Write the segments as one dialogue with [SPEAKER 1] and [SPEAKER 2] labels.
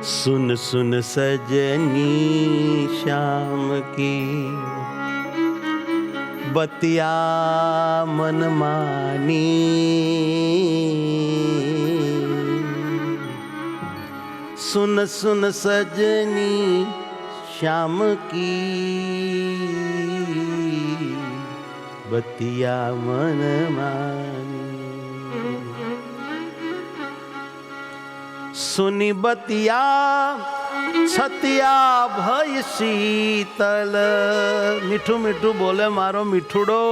[SPEAKER 1] सुन सुन सजनी श्याम की बतिया मन मानी। सुन सुन सजनी श्याम की बतिया मन मानी। सुनी बतिया छतिया भय शीतल। मीठू मीठू बोले मारो मिठुडो।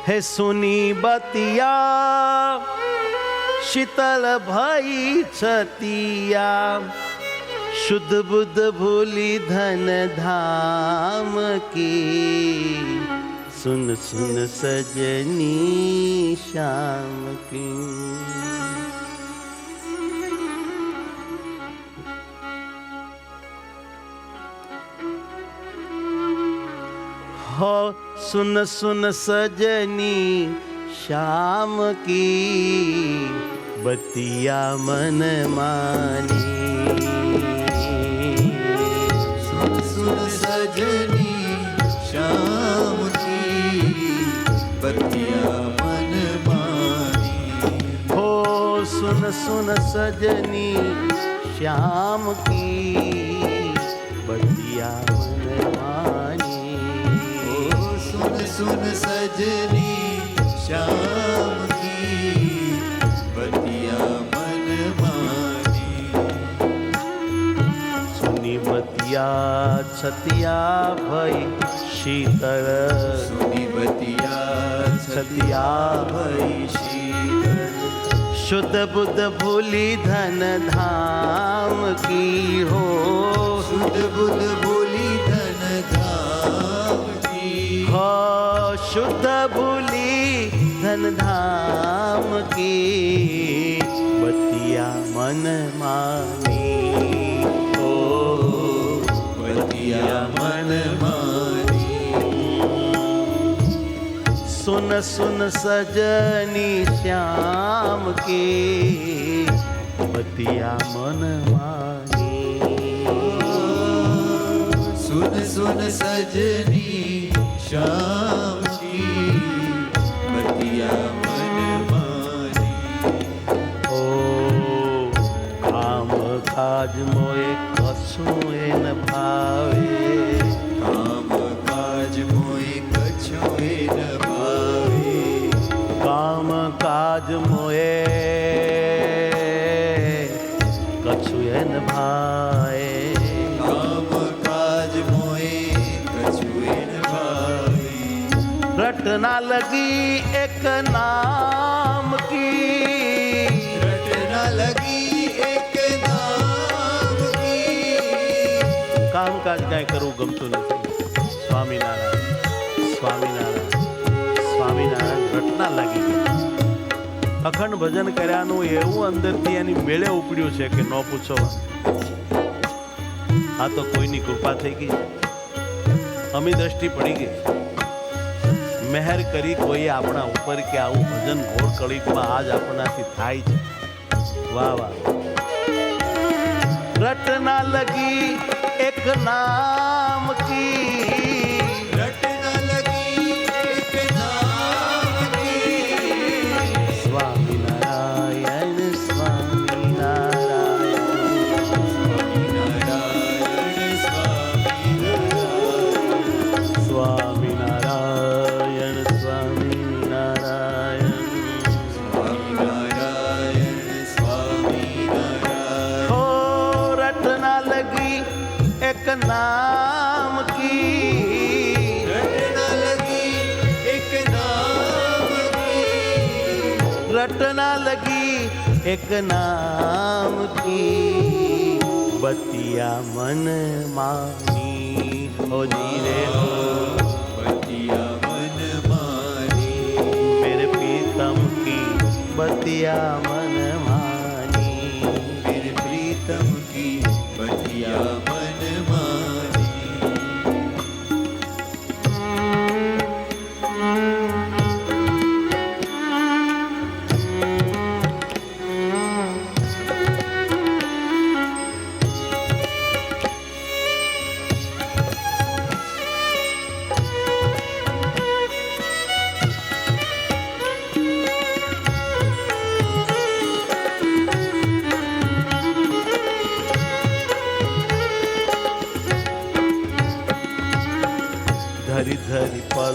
[SPEAKER 1] हे सुनी बतिया शीतल भई छतिया। शुद्ध बुद्ध भूली धन धाम की। सुन सुन सजनी श्याम की। हो सुन सुन सजनी श्याम की बतिया मन मानी।
[SPEAKER 2] सुन सुन सजनी श्याम की बतिया मन मानी।
[SPEAKER 1] हो सुन सुन सजनी श्याम की बतिया मन मानी।
[SPEAKER 2] सुन सजनी श्याम की बतिया मन मानी।
[SPEAKER 1] सुनी बतिया छतिया भई शीतल।
[SPEAKER 2] सुनी बतिया छतिया भई शीतल।
[SPEAKER 1] शुद्ध बुद्ध भूली धन धाम की। हो
[SPEAKER 2] शुद्ध बुद्ध भूली धन धाम की।
[SPEAKER 1] हो शुद्ध भूली धन धाम की बतिया मन मानी। ओ
[SPEAKER 2] बतिया मन मानी।
[SPEAKER 1] सुन सुन सजनी श्याम की बतिया मन मानी।
[SPEAKER 2] सुन सुन सजनी श्याम की बतिया मन मानी।
[SPEAKER 1] ओ काम काज मोए कछुए न भावे।
[SPEAKER 2] काम काज मोए कछुए न भावे।
[SPEAKER 1] काम काज मोए कछुए न भाए।
[SPEAKER 2] काम काज मोए कछुए न भावे।
[SPEAKER 1] रटना लगी एक नाम की।
[SPEAKER 2] रटना लगी एक नाम की।
[SPEAKER 1] काम काज कांई करવું ગમતું નથી। સ્વામિનારાયણ સ્વામિનારાયણ સ્વામિનારાયણ રટના લાગી ગઈ। અખંડ ભજન કર્યાનું એવું અંદરથી એની મેળે ઉપડ્યું છે કે ન પૂછો। આ તો કોઈની કૃપા થઈ ગઈ। અમી દ્રષ્ટિ પડી ગઈ। મહેર કરી કોઈ આપણા ઉપર કે આવું ભજન ઘોર કળિયુગમાં આજ આપણાથી થાય છે। વાહ વાહ। રટના લગી એક નામ की।
[SPEAKER 2] रटना लगी एक नाम की।
[SPEAKER 1] स्वामीनारायण स्वामीनारायण
[SPEAKER 2] स्वामीनारायण स्वामीनारायण
[SPEAKER 1] स्वामीनारायण स्वामीनारायण
[SPEAKER 2] स्वामीनारायण स्वामीनारायण।
[SPEAKER 1] हो रटना लगी एक नाम की।
[SPEAKER 2] रटना लगी एक नाम की।
[SPEAKER 1] रटना लगी एक नाम की बतिया मन मानी। हो जीरे हो
[SPEAKER 2] बतिया मन मानी।
[SPEAKER 1] मेरे प्रीतम की बतिया मन मानी।
[SPEAKER 2] मेरे प्रीतम की बतिया मन मानी।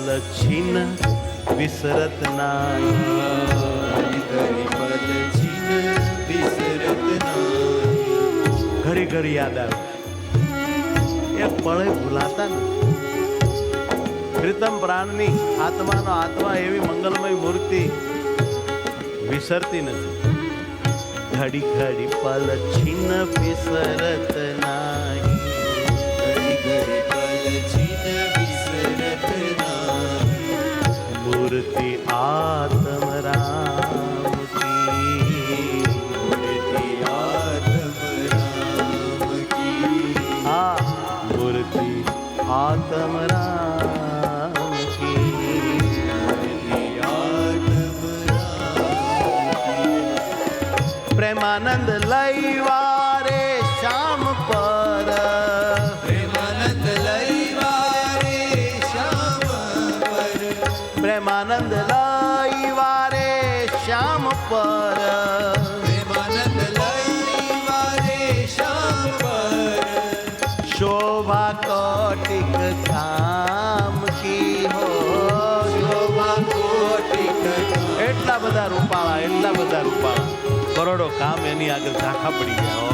[SPEAKER 1] પલ છીન વિસરત નાહી.
[SPEAKER 2] ઘડી ઘડી પલ છીન વિસરત નાહી.
[SPEAKER 1] ઘડી ઘડી યાદ આવે એ પળે ભૂલાતા નથી. પ્રીતમ પ્રાણની આત્માનો આત્મા એવી મંગલમય મૂર્તિ વિસરતી નથી. ઘડી ઘડી પલ છીન વિસરત નાહી.
[SPEAKER 2] ઘડી ઘડી પલ છીન વિસરત નાહી.
[SPEAKER 1] મૂર્તિ આત્મ રામ કી.
[SPEAKER 2] મૂર્તિ આત્મ રામ કી.
[SPEAKER 1] આ મૂર્તિ આત્મ રામ કી.
[SPEAKER 2] મૂર્તિ આત્મ રામ કી.
[SPEAKER 1] પ્રેમાનંદ લઈવારે શ્યામ પર.
[SPEAKER 2] પ્રેમાનંદ લઈવારે શ્યામ પર.
[SPEAKER 1] પ્રેમાનંદ લઈવારે શ્યામ પર.
[SPEAKER 2] પ્રેમાનંદ લઈવારે શ્યામ પર.
[SPEAKER 1] શોભા કોટિક કામ કી હો.
[SPEAKER 2] શોભા કોટિક કામ.
[SPEAKER 1] એટલા બધા રૂપાળા કરોડો કામ એની આગળ ઝાંખા પડી ગયા હો.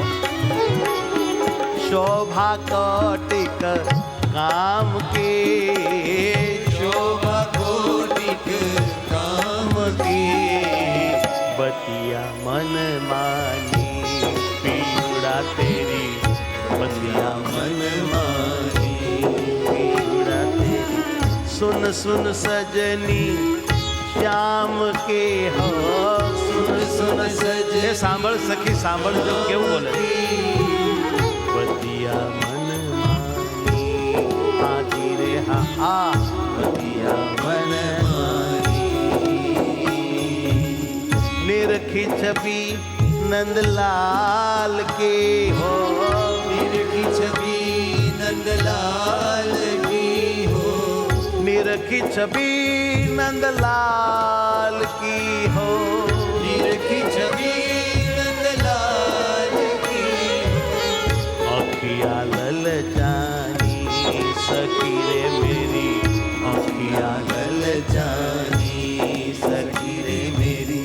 [SPEAKER 1] શોભા કોટિક કામ કી.
[SPEAKER 2] શોભા કોટિક કામ
[SPEAKER 1] કી. બતિયા મન માની પીવડા તેરી. બતિયા મન માની પીવડા તેરી. સુન સુન સજની શ્યામ કે હો. સુન સુન સજ. એ સાંભળ સખી સાંભળજો કેવું બોલે. બતિયા મન માની હાજી રે હા આ. બતિયા મન નિરખી છબી નંદલાલ કે હો.
[SPEAKER 2] નિરખી છબી નંદલાલ કી હો.
[SPEAKER 1] નિરખી છબી નંદલાલ કી હો.
[SPEAKER 2] નિરખી છબી નંદલાલ કી હો.
[SPEAKER 1] અખિયા લલચાની સખી રે મેરી. અખિયા લલચાની સખી રે મેરી.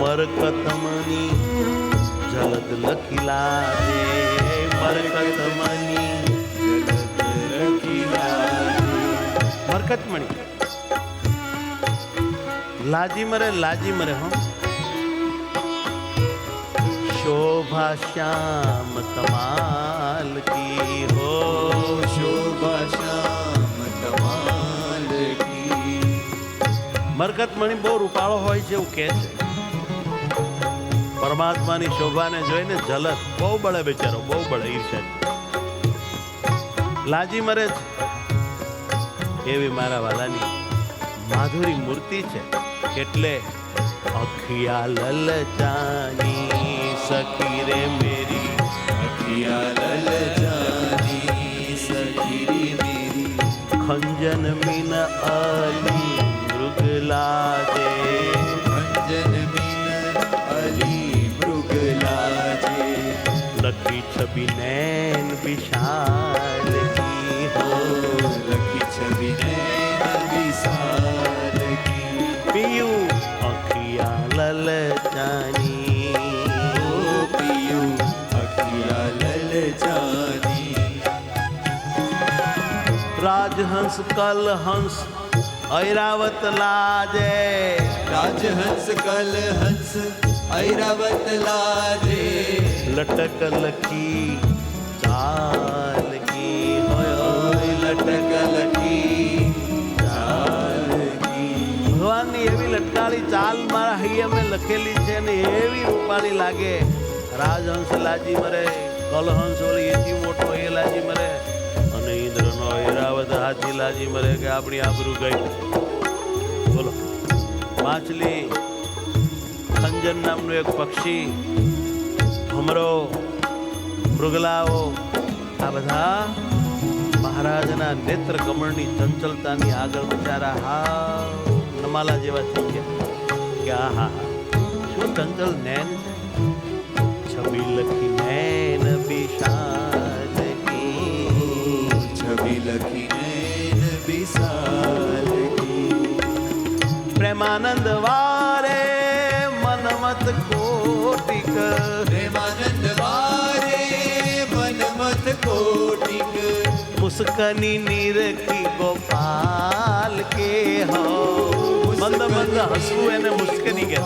[SPEAKER 1] મરકતમની જલદ લખીલા દે. મરકતમની મરકતમણી લાજી મરે હો. શોભા શ્યામ કમાલ કી હો.
[SPEAKER 2] શોભા શ્યામ કમાલ કી.
[SPEAKER 1] મરકતમણી બહુ રૂપાળો હોય છે એવું કહે છે. પરમાત્માની શોભાને જોઈને ઝલક બહુ બળે બેચારો, બહુ બળે ઈર્ષા. લાજી મરે છે એવી મારા વાલાની માધુરી મૂર્તિ છે. એટલે અખિયા લલચાની સખી રે મેરી.
[SPEAKER 2] અખિયા લલચાની સખી રે મેરી.
[SPEAKER 1] ખંજન મીન અલી મૃગલા દે.
[SPEAKER 2] અંજન મીન અલી મૃગલા જે.
[SPEAKER 1] લખી છબી નૈન વિશાલ કી હો.
[SPEAKER 2] લખી છબી નૈન વિશાલ કી.
[SPEAKER 1] પિયું અખિયા લલચાની.
[SPEAKER 2] ઓ પિયું અખિયા લલચાની.
[SPEAKER 1] રાજહંસ કલહંસ ઐરાવત લાજે.
[SPEAKER 2] રાજહંસ કલહંસ ઐરાવત લાજે.
[SPEAKER 1] લટક લખી ચાલ કી હોય.
[SPEAKER 2] લટક લખી ચાલ કી.
[SPEAKER 1] ભગવાનની એવી લટકાળી ચાલ મારા હૈયા મેં લખેલી છે ને એવી રૂપાળી લાગે. રાજહંસ લાજી મરે, કલહંસ ઓલી એથી મોટો એ લાજી મરે, અને ઇન્દ્રનો ઐરાવત હાથી લાજી મરે કે આપણી આબરૂ ગઈ. બોલો. માછલી, ખંજન નામનું એક પક્ષી, ભમરો, મૃગલાઓ, આ બધા મહારાજના નેત્ર કમળની ચંચલતાની આગળ બચારા હાવ નમાલા જેવા થઈ ગયા કે આ હા શું ચંચલ નૈન છે. છબી લખી નૈન વિશાલ કી.
[SPEAKER 2] છબી લખી નૈન વિશાલ
[SPEAKER 1] પ્રેમાનંદ વારે મનમત કોટિક
[SPEAKER 2] પ્રેમાનંદ વારે મનમત કોટિક
[SPEAKER 1] મુસ્કની નીરખી ગોપાલ કે હો મંદ મંદ હસવું એને મુસ્કની કે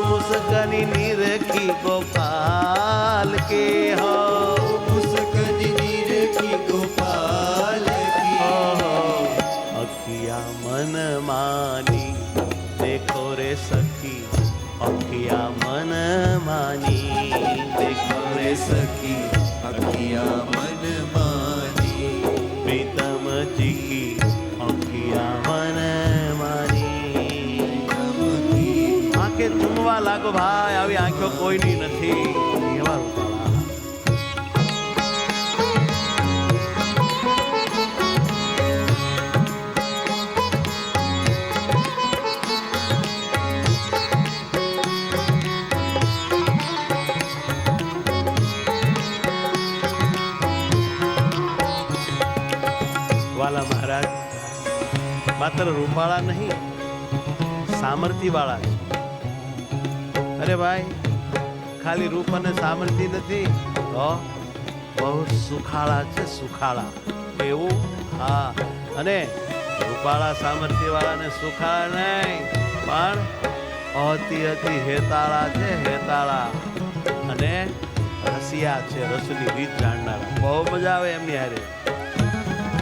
[SPEAKER 1] મુસ્કની નીરખી ગોપાલ કે હો
[SPEAKER 2] મુસ્કની નીરખી ગોપાલ
[SPEAKER 1] અખિયા મન માની દેખો રે સખી અખિયા મન માની દેખો રે
[SPEAKER 2] સખી અખિયા મન માની
[SPEAKER 1] પ્રીતમ જી અખિયા મન માની આંખે ચૂમવા લાગો ભાઈ આવી આંખો કોઈની નથી એવા રૂપાળા વાલા મહારાજ માત્ર રૂપાળા નહીં સામર્થ્ય વાળા છે અરે ભાઈ ખાલી રૂપ અને સામર્થ્ય નથી તો બહુ સુખાળા છે સુખાળા એવું હા અને રૂપાળા સામર્થ્ય વાળાને સુખાળા નહીં પણ અતિ અતિ હેતાળા છે હેતાળા અને રસિયા છે રસની રીત જાણનારા બહુ મજા આવે એમની હારે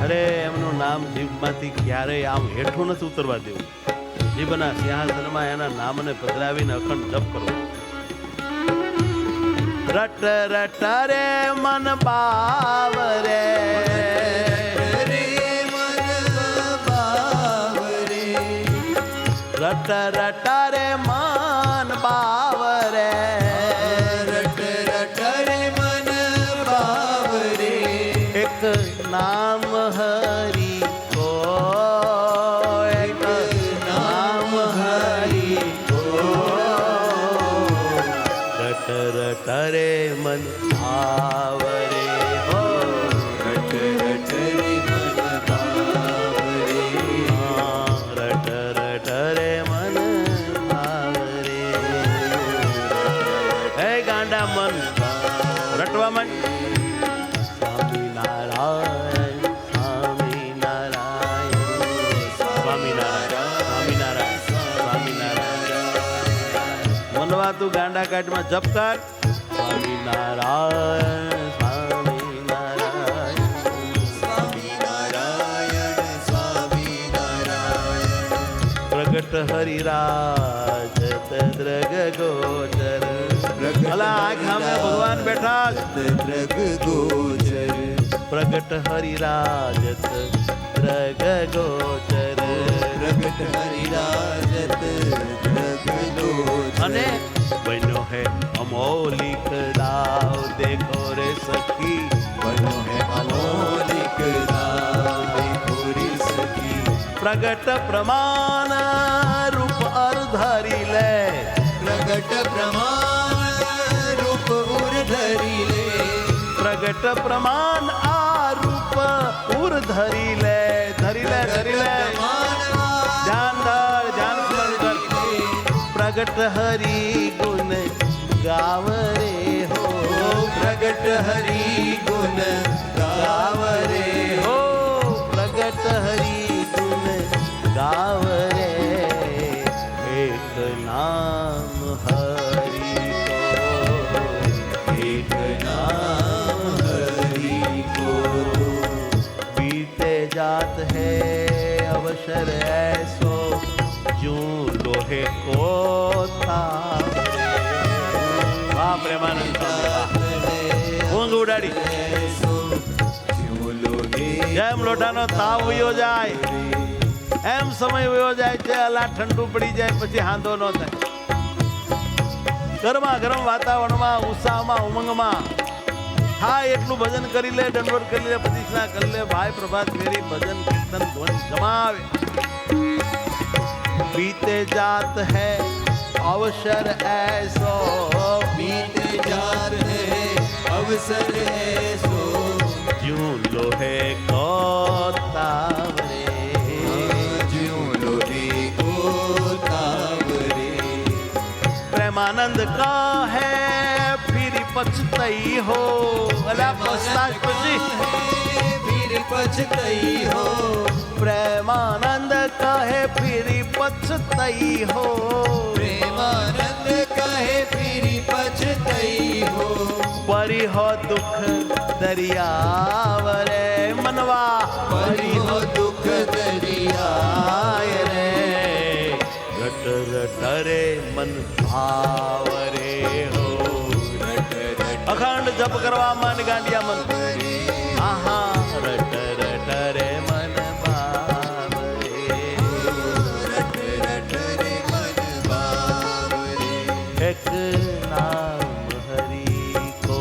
[SPEAKER 1] અરે એમનું નામ જીભમાંથી ક્યારેય આમ હેઠું નથી ઉતરવા દેવું જીભના સિંહાસનમાં એના નામને પધરાવીને અખંડ જપ કરવો રટ રટ રે મન બાવરે રટ રટ રે મન બાવરે
[SPEAKER 2] રટ રટ રે મન બાવરે
[SPEAKER 1] એક નામ હરી કો એક નામ હરી કો રટ રટ રે મન આવરે હો
[SPEAKER 2] રટ રટ રે મન બાવરે
[SPEAKER 1] રટ રટ રે મન આવરે હે ગાંડા મન રટવા મન સ્વામિનારાયણ સ્વામિનારાયણ સ્વામિનારાયણ સ્વામિનારાયણ મનવા તું ગાંડા કાઢમાં જપ કર સ્વામિનારાયણ સ્વામિનારાયણ
[SPEAKER 2] સ્વામિનારાયણ સ્વામિનારાયણ
[SPEAKER 1] પ્રગટ હરિરાજ દ્રગ ગોચર અલા આંખ સામે ભગવાન બેઠા
[SPEAKER 2] દ્રગ ગોચર
[SPEAKER 1] પ્રગટ હરિરાજત દ્રગ ગોચર
[SPEAKER 2] પ્રગટ હરિરાજત દ્રગ ગોચર
[SPEAKER 1] અને બન્યો હે અમોલિક દાવ દેખો રે સખી
[SPEAKER 2] બનો હે અમોલિક દાવ દેખો રે સખી
[SPEAKER 1] પ્રગટ પ્રમાણ રૂપ અર્ધરી લે
[SPEAKER 2] પ્રગટ પ્રમાણ રૂપ ઉર ધરી લે
[SPEAKER 1] પ્રગટ પ્રમાણ આ રૂપ ઉર ધરી લે ધરી લે ધરી લે ધ્યાન ધર ધ્યાન સ્મરણ કર પ્રગટ હરી ગુણ ગાવરે હો
[SPEAKER 2] પ્રગટ હરી ગુણ ગાવરે
[SPEAKER 1] હો પ્રગટ હરી ગુણ ગાવરે એક નામ હરી કો
[SPEAKER 2] એક નામ હરી કો
[SPEAKER 1] बीते जात है अवसर ऐसो जूं लोहे को था वाह प्रेमानंद ઊંઘ ઉડાડી જેમ લોટાનો તાવ વયો જાય એમ સમય વયો જાય છે અલા ઠંડુ પડી જાય પછી હાંધો ન થાય ગરમા ગરમ વાતાવરણમાં ઉત્સાહમાં ઉમંગમાં હા એટલું ભજન કરી લે દંડવત કરી લે પ્રતિષ્ઠા કરી લે ભાઈ પ્રભાત ફેરી ભજન કીર્તન ધ્વન જમાવે बीते जात है अवसर ऐसो
[SPEAKER 2] बीते जात है अवसर ऐसो
[SPEAKER 1] ज्यों लोहे को तावरे
[SPEAKER 2] ज्यों
[SPEAKER 1] પછતઈ હો. અલા પછતાશ પછી
[SPEAKER 2] फिर पछतई हो
[SPEAKER 1] પ્રેમાનંદ કહે ફીરી પછતઈ હો.
[SPEAKER 2] प्रेमानंद कहे फिर पछतई हो
[SPEAKER 1] પરી હો દુઃખ દરિયાવ રે મનવા
[SPEAKER 2] परी हो दुख दरिया
[SPEAKER 1] આય રે રટ રટ રે મન ભાવ રે હો. અખંડ જપ કરવા મન ગાંડિયા મન આહા રટ રટ રે મન ભાવ રે.
[SPEAKER 2] रट रट रे मन भाव रे
[SPEAKER 1] એક નામ હરી કો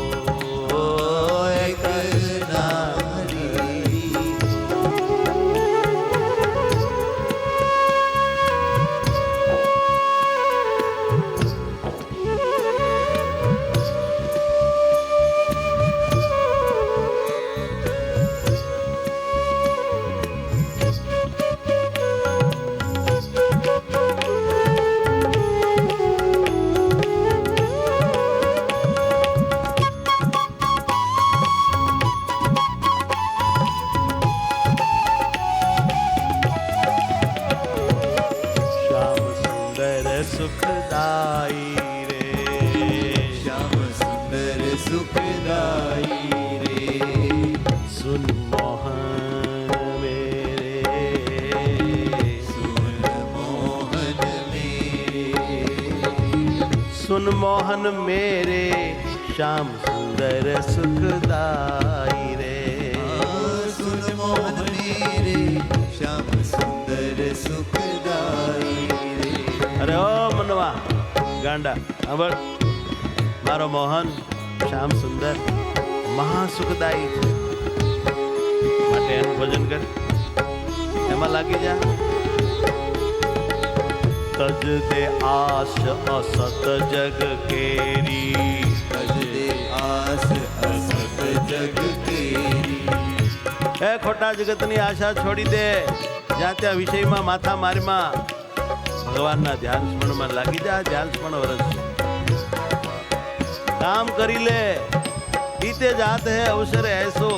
[SPEAKER 1] એક નામ હરી શ્યામ સુંદર સુખદાઈ રે.
[SPEAKER 2] श्याम सुंदर सुखदाई रे
[SPEAKER 1] સુન મોહન મેરે
[SPEAKER 2] सुन मोहन मेरे
[SPEAKER 1] સુન મોહન મેરે શ્યામ સુંદર સુખદાઈ રે.
[SPEAKER 2] सुन मोहन मेरे श्याम सुंदर सुखदाई रे
[SPEAKER 1] અરે ઓ મનવા ગાંડા સાંભળ, મારો મોહન શ્યામ સુંદર મહાસુખદાયી છે, માટે એનું ભજન કર, એમાં લાગી જા. તજ દે આશ અસત જગ કેરી
[SPEAKER 2] तज दे आस असत जग केरी
[SPEAKER 1] એ ખોટા જગતની આશા છોડી દે, જ્યાં ત્યાં વિષયમાં માથા મારીમાં ભગવાનના ધ્યાન સ્મરણમાં લાગી જા. ધ્યાન સ્મરણ વરસ કામ કરી લે, बीते जात है अवसर ऐसो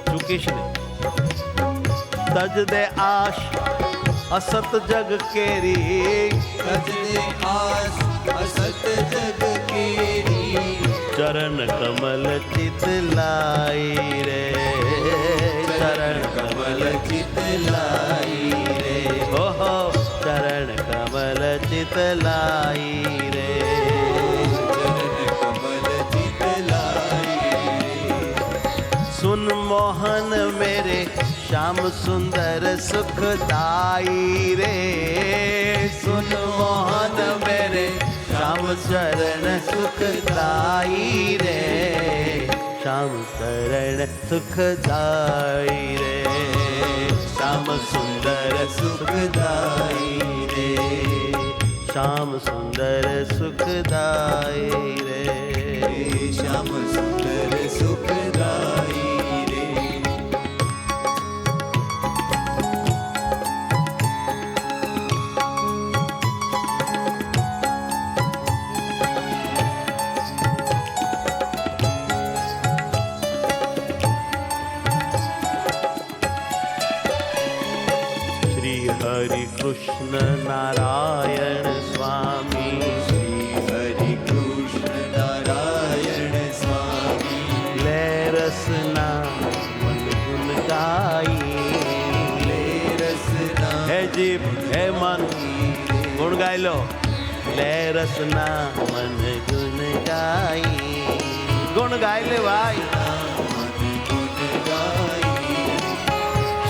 [SPEAKER 1] चुकीश नहीं. तज दे आश असत जग केरी
[SPEAKER 2] तज दे आस असत जग केरी
[SPEAKER 1] चरण कमल चित लाई रे. चरण
[SPEAKER 2] कमल चित लाई रे
[SPEAKER 1] हो चरण कमल चित लाई रे.
[SPEAKER 2] चरण कमल चित लाई रे
[SPEAKER 1] सुन मोहन मेरे श्याम सुंदर सुखदाई रे. सुन मोहन मेरे श्याम चरण सुखदाई रे. श्याम चरण सुखदाई रे. श्याम सुंदर सुखदाई रे. श्याम सुंदर सुखदाई रे.
[SPEAKER 2] श्याम सुंदर सुखदाई रे
[SPEAKER 1] श्री हरि कृष्ण नारायण स्वामी.
[SPEAKER 2] श्री हरि कृष्ण नारायण स्वामी
[SPEAKER 1] ले रसना मन गुण गाई.
[SPEAKER 2] ले रसना
[SPEAKER 1] हे जीव हे मन गुण गाय लो. ले रसना मन गुण गाई. गुण गाय ले भाई.
[SPEAKER 2] गुण गाई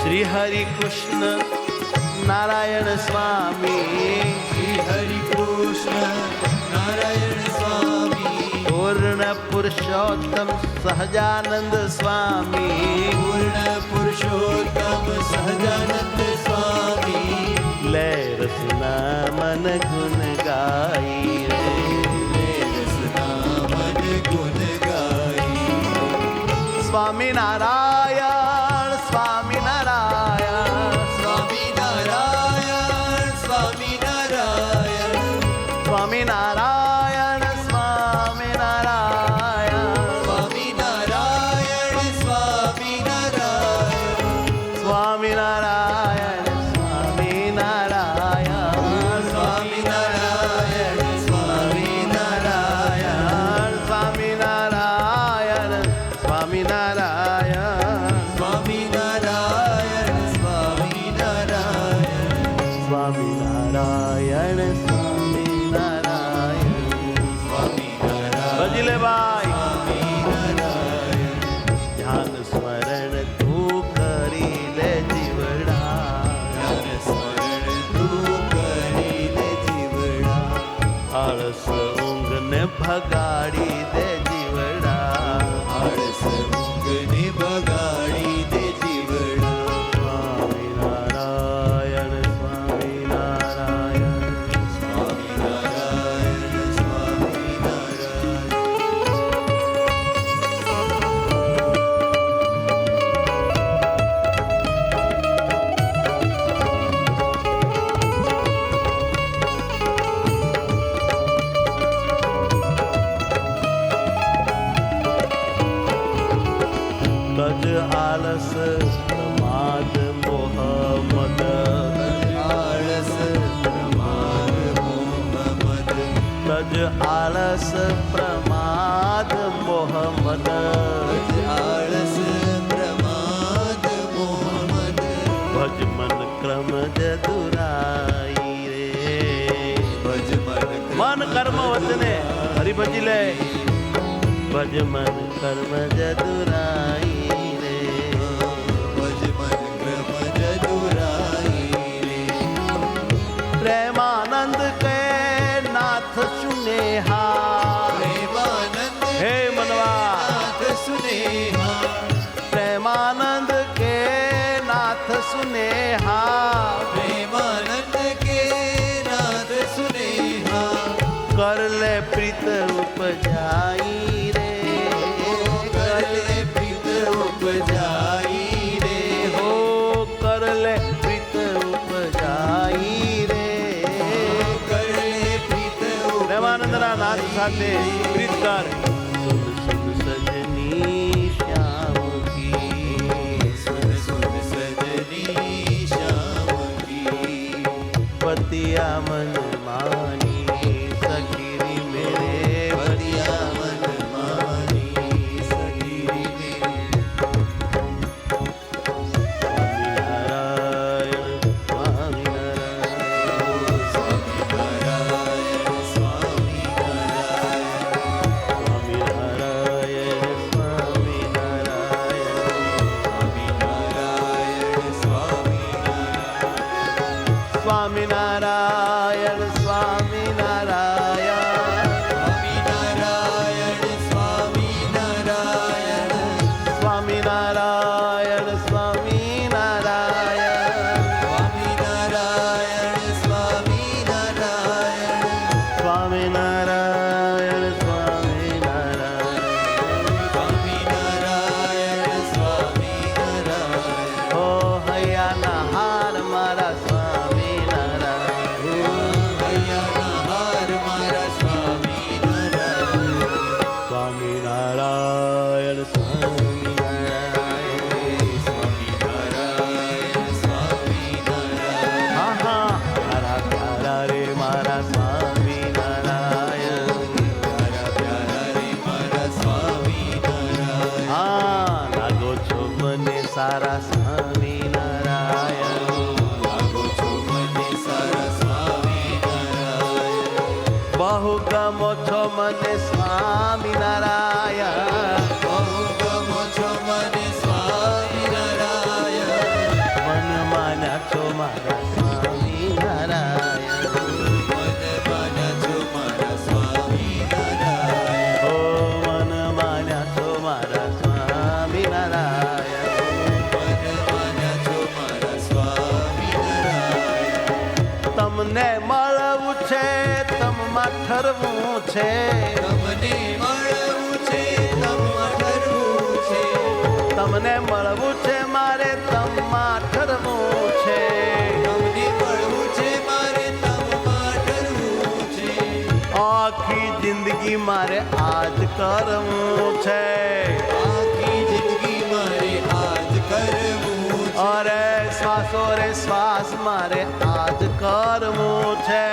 [SPEAKER 1] श्री हरि कृष्ण नारायण स्वामी.
[SPEAKER 2] श्री हरि कृष्ण नारायण स्वामी
[SPEAKER 1] पूर्ण पुरुषोत्तम सहजानंद स्वामी.
[SPEAKER 2] पूर्ण पुरुषोत्तम सहजानंद स्वामी
[SPEAKER 1] ले रसना मन गुण गाई रे.
[SPEAKER 2] ले रसना मन गुण गाई
[SPEAKER 1] स्वामी नारायण स्वामी नारायण
[SPEAKER 2] स्वामी नारायण स्वामी नारायण
[SPEAKER 1] स्वामी नारायण स्वामी ઊંઘને ભગાડી દે જીવડા
[SPEAKER 2] આળસ ઊંઘને ભગાડી દે જીવડા
[SPEAKER 1] સ્વામિનારાયણ સ્વામિનારાયણ
[SPEAKER 2] સ્વામિનારાયણ સ્વામિનારાયણ
[SPEAKER 1] તજ આલસ પ્રમાદ મોહ મદ
[SPEAKER 2] આળસ પ્રમાદ મોહ મદ
[SPEAKER 1] તજ આલસ પ્રમાદ મોહ મદ
[SPEAKER 2] આળસ પ્રમાદ મોહ મદ
[SPEAKER 1] ભજ મન ક્રમ જદુરાઈ રે
[SPEAKER 2] ભજ
[SPEAKER 1] મન કર્મ વચને હરિ ભજી લે ભજ મન કર્મ જદુરાઈ રે
[SPEAKER 2] ભજ મન ક્રમ જદુરાઈ રે
[SPEAKER 1] પ્રેમાનંદ કે નાથ સુનેહા
[SPEAKER 2] પ્રેમાનંદ
[SPEAKER 1] હે મનવા
[SPEAKER 2] નાથ સુનેહા
[SPEAKER 1] પ્રેમાનંદ કે નાથ સુનેહા
[SPEAKER 2] પ્રેમાનંદ કે નાથ સુનેહા
[SPEAKER 1] કર લે પ્રીત ઉપજાઈ રે
[SPEAKER 2] કરલે પ્રીત ઉપજાઈ રે
[SPEAKER 1] હો કર લે પ્રીત ઉપજાઈ રે
[SPEAKER 2] કરલે પ્રીત
[SPEAKER 1] પ્રેમાનંદના નાથ સાથે પ્રીત કર સુન સુન સજની શ્યામ કી
[SPEAKER 2] સુન સુન સજની શ્યામ કી
[SPEAKER 1] પતિયા મન માની સખીરી મેરે
[SPEAKER 2] પતિયા મન માની સખી રે
[SPEAKER 1] સ્વામિનારાયણ સ્વામિનારાયણ
[SPEAKER 2] સ્વામિનારાયણ
[SPEAKER 1] સ્વામિનારાયણ
[SPEAKER 2] સ્વામિનારાયણ
[SPEAKER 1] સ્વામિનારાયણ સ્વામિનારાયણ
[SPEAKER 2] સ્વામિનારાયણ
[SPEAKER 1] સ્વામિનારાયણ સ્વામિનારાયણ
[SPEAKER 2] સ્વામિનારાયણ સ્વામિનારાયણ
[SPEAKER 1] સ્વામિનારાયણ
[SPEAKER 2] સ્વામિનારાયણ
[SPEAKER 1] સ્વામિનારાયણ
[SPEAKER 2] સ્વામિનારાયણ
[SPEAKER 1] ઓ હૈયાના હાર મારા સ્વામિનારાયણ
[SPEAKER 2] હૈયાના હાર મારા સ્વામિનારાયણ
[SPEAKER 1] સ્વામિનારાયણ સ્વામિનારાયણ
[SPEAKER 2] સ્વામિનારાયણ સ્વામિનારાયણ
[SPEAKER 1] હા હા મારા પ્યારા રે મારા સ્વામિનારાયણ
[SPEAKER 2] મારા પ્યારા રે મારા સ્વામિનારાયણ
[SPEAKER 1] હા લાગો છો મને સારા સ્વામિનારાયણ
[SPEAKER 2] લાગો છો મને સારા સ્વામિનારાયણ
[SPEAKER 1] બહુ ગમો છો મને સ્વામિનારાયણ
[SPEAKER 2] બહુ ગમો છો મને સ્વામિનારાયણ
[SPEAKER 1] મન માન્યા છો મારા સ્વામિનારાયણ
[SPEAKER 2] મન માન્યા છો મારા સ્વામિનારાયણ
[SPEAKER 1] ઓ મન માન્યા છો મારા સ્વામિનારાયણ
[SPEAKER 2] મન માન્યા છો મારા સ્વામિનારાયણ
[SPEAKER 1] તમને મળવું છે તમમાં ઠરવું છે
[SPEAKER 2] તમને મળવું છે તમમાં ઠરવું છે
[SPEAKER 1] તમને મળવું છે મારે તમમાં ઠરવું છે
[SPEAKER 2] તમને મળવું છે મારે તમમાં ઠરવું છે
[SPEAKER 1] આખી જિંદગી મારે આજ કરવું છે
[SPEAKER 2] આખી જિંદગી મારે આજ કરવું છે
[SPEAKER 1] અરે શ્વાસો રે શ્વાસ મારે આજ કરવું છે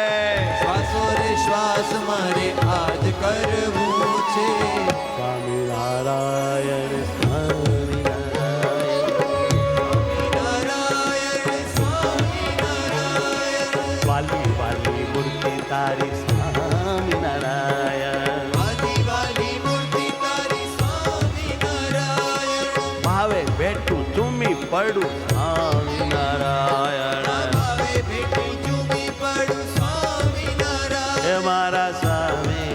[SPEAKER 2] શ્વાસો રે શ્વાસ મારે આજ કરવું છે
[SPEAKER 1] સ્વામિનારાયણ સ્વામિનારાયણ
[SPEAKER 2] નારાયણ સ્વામિનારાયણ
[SPEAKER 1] વાલી વાલી મૂર્તિ તારી સ્વામિનારાયણ
[SPEAKER 2] વાલી વાલી મૂર્તિ તારી સ્વામિનારાયણ
[SPEAKER 1] ભાવે બેઠું ચૂમી પડું સ્વામિનારાયણ
[SPEAKER 2] ભાવે ભેટી ચૂમી પડું
[SPEAKER 1] હે
[SPEAKER 2] સ્વામિનારાયણ
[SPEAKER 1] મારા સ્વામી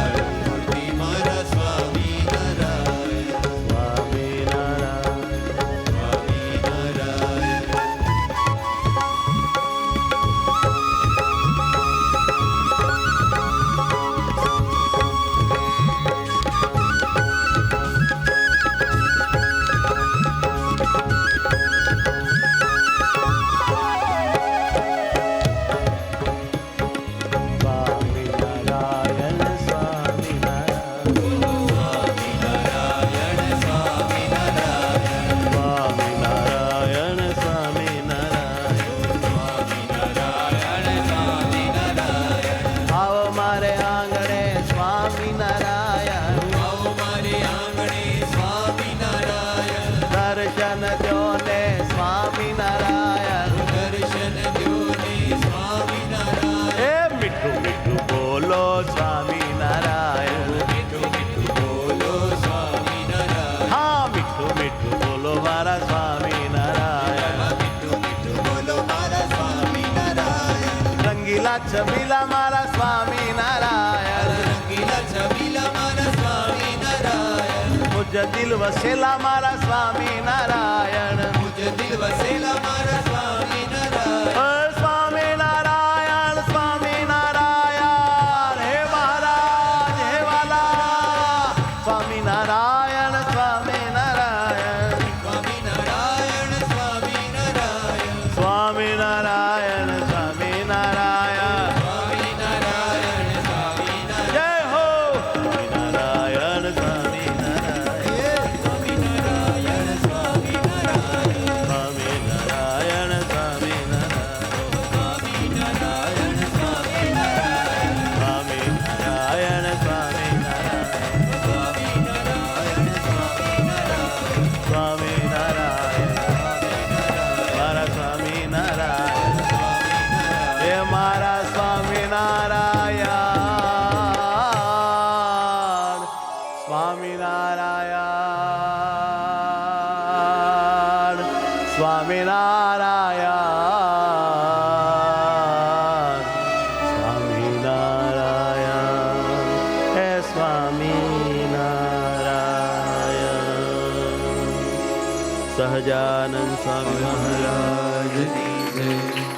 [SPEAKER 1] સ્વામિનારાયણ
[SPEAKER 2] આવો મારે આંગણે સ્વામિનારાયણ
[SPEAKER 1] દર્શન દ્યો ને સ્વામિનારાયણ
[SPEAKER 2] દર્શન દ્યોને સ્વામિનારાયણ
[SPEAKER 1] એ મીઠું મીઠું બોલો સ્વામિનારાયણ
[SPEAKER 2] મીઠું મીઠું બોલો સ્વામિનારાયણ
[SPEAKER 1] હા મીઠું મીઠું બોલો મારા સ્વામિનારાયણ
[SPEAKER 2] મીઠું મીઠું બોલો મારા સ્વામિનારાયણ
[SPEAKER 1] રંગીલા છબીલા મારા સ્વામિનારાયણ
[SPEAKER 2] રંગીલા છબીલા મારા સ્વામિનારાયણ
[SPEAKER 1] મુજ દિલ વસેલા મારા સ્વામિનારાયણ
[SPEAKER 2] મુજ દિલ વસેલા મારા સ્વામિનારાયણ
[SPEAKER 1] સ્વામિનારાયણ સ્વામિનારાયણ હે મહારાજ હે વાલા સ્વામિનારાયણ સ્વામિનારાયણ
[SPEAKER 2] સ્વામિનારાયણ સ્વામિનારાયણ
[SPEAKER 1] સ્વામિનારાયણ સ્વામિનારાયણ
[SPEAKER 2] સ્વામિનારાયણ સ્વામિનારાયણ
[SPEAKER 1] જય હો સ્વામિનારાયણ સ્વામિનારાયણ
[SPEAKER 2] સ્વામિનારાયણ સ્વામિનારાયણ
[SPEAKER 1] સ્વામિનારાયણ સ્વામિનારાયણ
[SPEAKER 2] સ્વામિનારાયણ સ્વામિનારાયણ
[SPEAKER 1] સ્વામિનારાયણ સ્વામિનારાયણ સ્વામિનારાયણ મારા સ્વામિનારાયણ હે મારા સ્વામિનારાયણ સ્વામિનારાયણ સ્વામિનારાયણ સ્વામિનારાયણ હે સ્વામિનારાયણ સહજાનંદ સ્વામી મહારાજ
[SPEAKER 2] મહારાજની જય